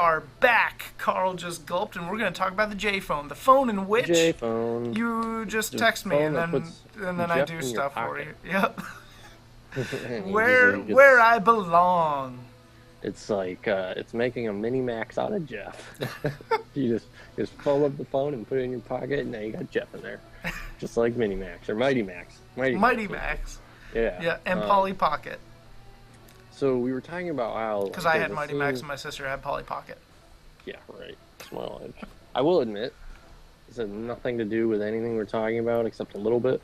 are back. Karl just gulped, and we're going to talk about the J phone, the phone in which J-phone. you just The text me, phone and that then puts I Jeff do in your stuff for pocket. you. Yep, And you just where like I belong. it's like it's making a mini max out of Jeff. You just fold up the phone and put it in your pocket, and now you got Jeff in there, just like Mini Max or Mighty Max. Mighty Mighty Max. Max. Yeah. Yeah, and Polly Pocket. So we were talking about how Because like I there's had a Mighty Max scene. and my sister had Polly Pocket. Yeah, right. Small edge. I will admit, this had nothing to do with anything we're talking about except a little bit.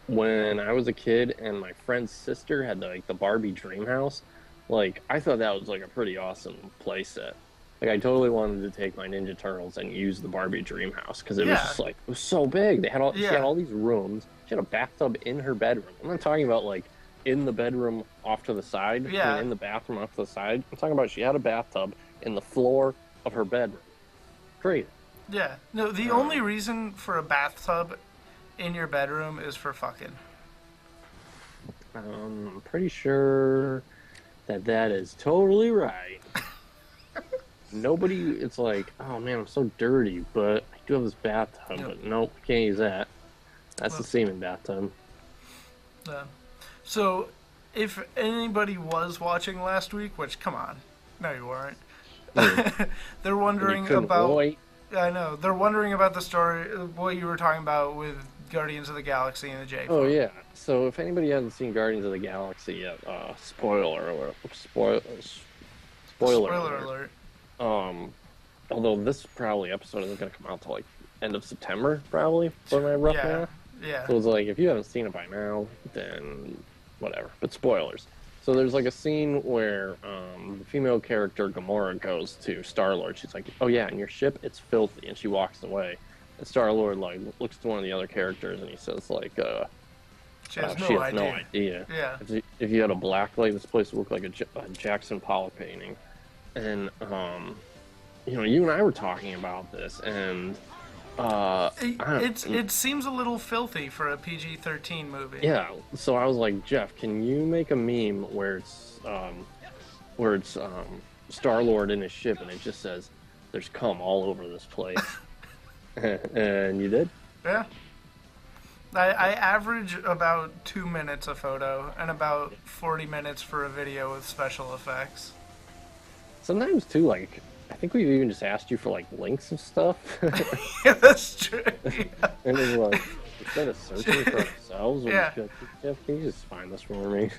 When I was a kid and my friend's sister had the Barbie dream house, like I thought that was like a pretty awesome play set. Like I totally wanted to take my Ninja Turtles and use the Barbie dream house because it was Yeah, just like it was so big. She had yeah, all these rooms. She had a bathtub in her bedroom. I'm not talking about like in the bedroom off to the side. I mean yeah, in the bathroom off to the side. I'm talking about she had a bathtub in the floor of her bedroom. Great. yeah. No, the only Um, reason for a bathtub in your bedroom is for fucking. I'm pretty sure that is totally right. Nobody, it's like, oh man, I'm so dirty, but I do have this bathtub, Yep. but nope, can't use that. That's the Well, semen bathtub. uh, so, if anybody was watching last week, which come on, no, you weren't. Hmm. They're And you wondering couldn't about. wait. I know they're wondering about the story, what you were talking about with Guardians of the Galaxy and the J Oh phone. yeah. So if anybody hasn't seen Guardians of the Galaxy yet, spoiler Spoiler alert. alert. Um, although this probably episode isn't gonna come out till like end of September, probably, by my rough Yeah, math. yeah, So it's like if you haven't seen it by now, then whatever. But spoilers. So there's like a scene where the female character Gamora goes to Star Lord. She's like, "Oh yeah, and your ship, it's filthy," and she walks away. And Star Lord like looks to one of the other characters and he says like, she has "She no has no idea. idea. Yeah, If you had a black light, this place would look like a Jackson Pollock painting." And you and I were talking about this, and it seems a little filthy for a PG-13 movie. yeah, so I was like, Jeff, can you make a meme where it's Star Lord in his ship and it just says, "There's cum all over this place," and you did. Yeah. I average about 2 minutes a photo and about 40 minutes for a video with special effects. Sometimes too, like I think we've even just asked you for like links of stuff, Yeah, that's true. Yeah. and it's like instead of searching for ourselves, we're Yeah. just like, Jeff, can you just find this for me?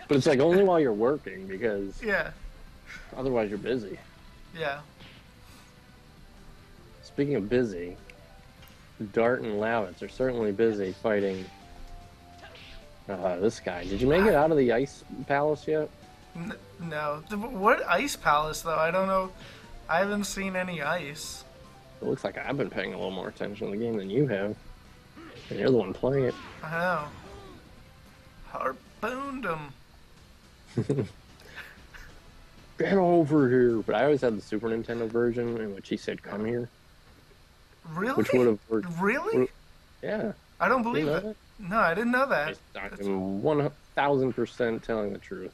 But it's like only while you're working because Yeah. otherwise you're busy. Yeah. Speaking of busy, Dart and Lavitz are certainly busy fighting this guy. Did you make it out of the ice palace yet? No. What ice palace though? I don't know. I haven't seen any ice. It looks like I've been paying a little more attention to the game than you have. And you're the one playing it. I know. Harpooned him. Get over here! But I always had the Super Nintendo version in which he said, "Come here," Really? which would have worked. Really? Yeah, I don't you believe know it. that? No, I didn't know that. I'm 1,000% telling the truth.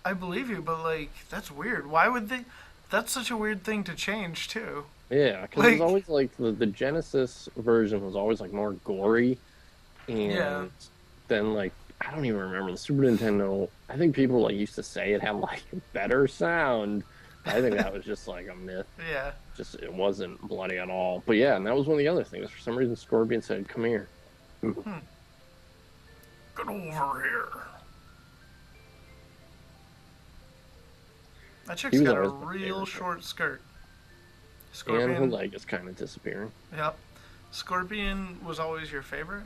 I believe you, but like, that's weird. Why would they? That's such a weird thing to change too. Yeah, because it was Like, always like the Genesis version was always like more gory, yeah, and then like I don't even remember the Super Nintendo. I think people like used to say it had like better sound. I think that was just like a myth. yeah. Just it wasn't bloody at all. But yeah, and that was one of the other things. For some reason, Scorpion said, "Come here." Get over here. That chick's He was got a always my real favorite. short skirt. And her Scorpion. leg is kind of disappearing. Yep. Scorpion was always your favorite?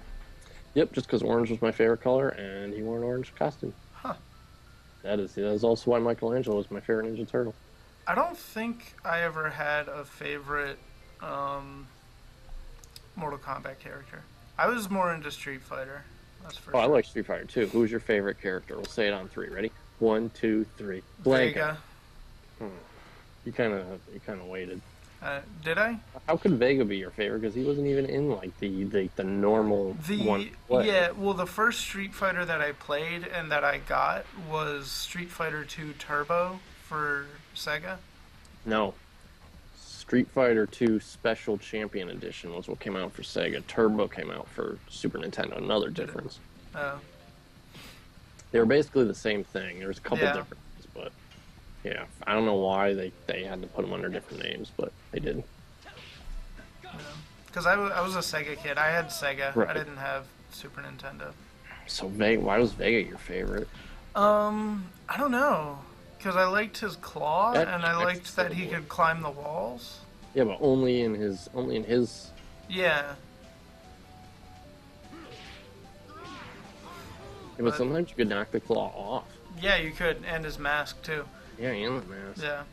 Yep, just because orange was my favorite color, and he wore an orange costume. Huh. That is also why Michelangelo was my favorite Ninja Turtle. I don't think I ever had a favorite Mortal Kombat character. I was more into Street Fighter. That's for Oh, I sure. like Street Fighter too. Who's your favorite character? We'll say it on three. Ready? 1, 2, 3. Blanca. Vega. You kind of waited. Did I? How could Vega be your favorite? Because he wasn't even in like the normal one play. Yeah, well, the first Street Fighter that I played and that I got was Street Fighter 2 Turbo for Sega? No. Street Fighter 2 Special Champion Edition was what came out for Sega. Turbo came out for Super Nintendo. Another difference. Oh. They were basically the same thing. There was a couple Yeah. differences, but yeah, I don't know why they had to put them under different names, but they did. Because I was a Sega kid. I had Sega. Right. I didn't have Super Nintendo. So Vega, why was Vega your favorite? I don't know. Because I liked his claw, That and I liked checks that the he board. could climb the walls. Yeah, but only in his. Yeah. Yeah, but sometimes you could knock the claw off. Yeah, you could. And his mask, too. Yeah, and the mask. Yeah.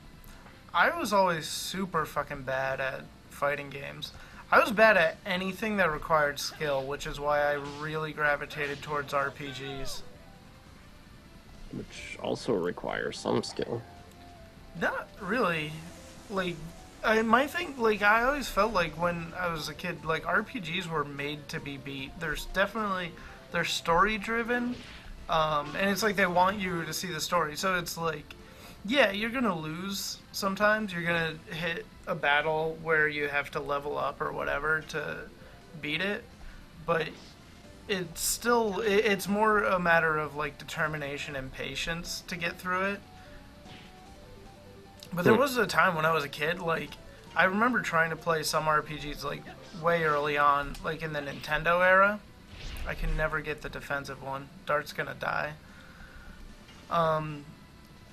I was always super fucking bad at fighting games. I was bad at anything that required skill, which is why I really gravitated towards RPGs. Which also requires some skill. Not really. Like, my thing, like, I always felt like when I was a kid, like, RPGs were made to be beat. They're story driven, and it's like they want you to see the story. So it's like, yeah, you're gonna lose sometimes. You're gonna hit a battle where you have to level up or whatever to beat it, but it's more a matter of like determination and patience to get through it. But there was a time when I was a kid, like, I remember trying to play some RPGs like way early on, like in the Nintendo era. I can never get the defensive one. Dart's gonna die.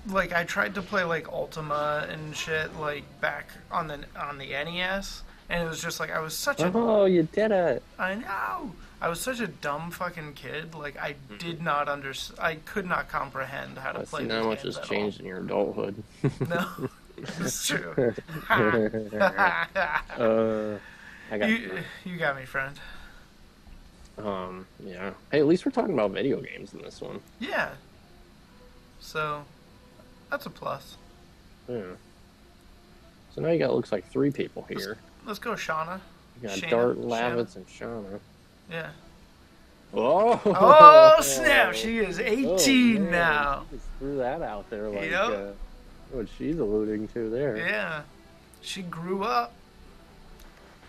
Like, I tried to play like Ultima and shit like back on the NES, and it was just like I was such a Oh, you did it! I know. I was such a dumb fucking kid. Like, I did not I could not comprehend how to I play see these how much games has at changed in your adulthood. all. No, it's true. I got you got me, friend. yeah. Hey, at least we're talking about video games in this one. Yeah. So, that's a plus. Yeah. So now you got, looks like 3 people here. Let's go, Shauna. You got Shana, Dart, Shanna. Lavitz, and Shauna. Yeah. Oh! Oh, snap! She is Oh, 18 man. now. You just threw that out there like Yep. what she's alluding to there. Yeah. She grew up.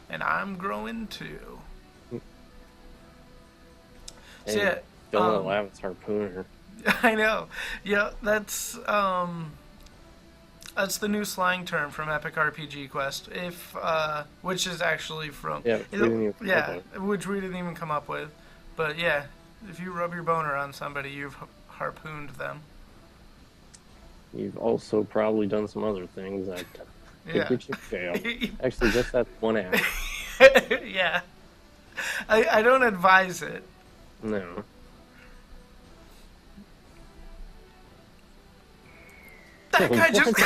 And I'm growing too. So, yeah, Don't let Lavitz harpoon her. I know. Yeah, that's the new slang term from Epic RPG Quest. Which is actually from Yeah, we didn't even come up with. which we didn't even come up with. But yeah, if you rub your boner on somebody, you've harpooned them. You've also probably done some other things that Yeah. could get you jailed. Actually, just that one act. Yeah. I don't advise it. No. That guy What? just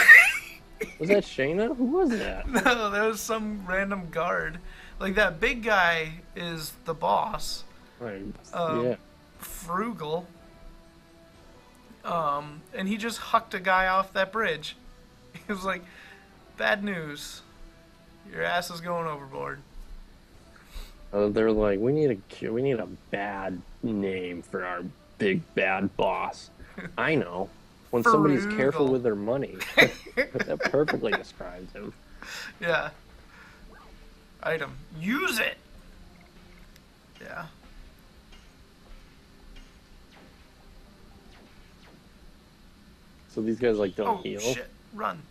Was that Shayna? Who was that? No, that was some random guard. Like, that big guy is the boss. Right. Um, yeah. Frugal. And he just hucked a guy off that bridge. He was like, bad news. Your ass is going overboard. They're like, we need a bad name for our big bad boss. I know. When somebody's careful Frugal. with their money. That perfectly describes him. Yeah. Item. Use it! Yeah. So these guys like don't Oh, heal. shit. Run.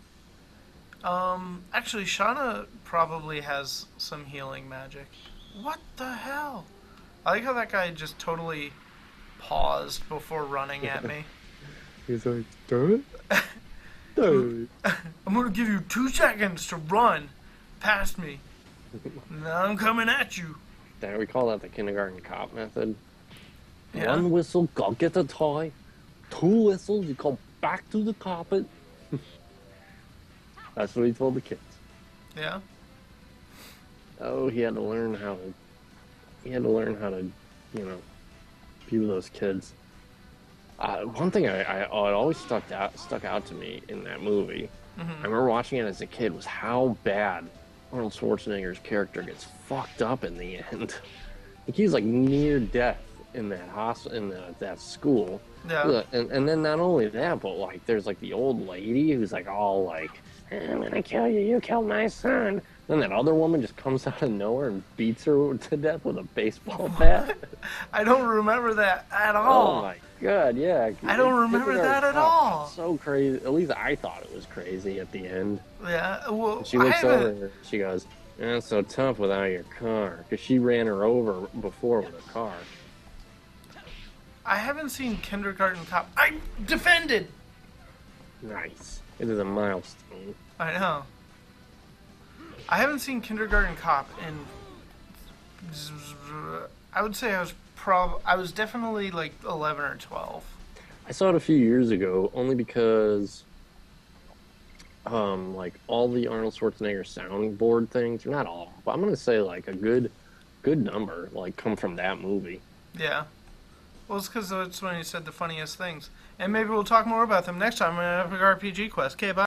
Actually, Shauna probably has some healing magic. What the hell? I like how that guy just totally paused before running at me. He's like, do it? Do it. I'm gonna give you 2 seconds to run past me. Now I'm coming at you. We call that the kindergarten cop method. Yeah. 1 whistle, go get the toy. 2 whistles, you come back to the carpet. That's what he told the kids. Yeah. Oh, he had to learn how to, you know, be with those kids. One thing it always stuck out to me in that movie, I remember watching it as a kid, was how bad Arnold Schwarzenegger's character gets fucked up in the end. Like, he's like near death that school. Yeah. Yeah, and then not only that, but like there's like the old lady who's like all like, I'm gonna kill you, you killed my son. Then that other woman just comes out of nowhere and beats her to death with a baseball bat. I don't remember that at Oh all. my god, yeah. I don't remember that at all. So crazy. At least I thought it was crazy at the end. Yeah. Well, She I looks over haven't. and she goes, "It's so tough without your car," because she ran her over before with a car. I haven't seen Kindergarten Cop. I defended. Nice. It is a milestone. I know. I haven't seen Kindergarten Cop in. I would say I was definitely like 11 or 12. I saw it a few years ago, only because, like all the Arnold Schwarzenegger soundboard things, or not all, but I'm gonna say like a good number, like come from that movie. Yeah. Well, it's because that's when he said the funniest things. And maybe we'll talk more about them next time on Epic RPG Quest. Okay, bye.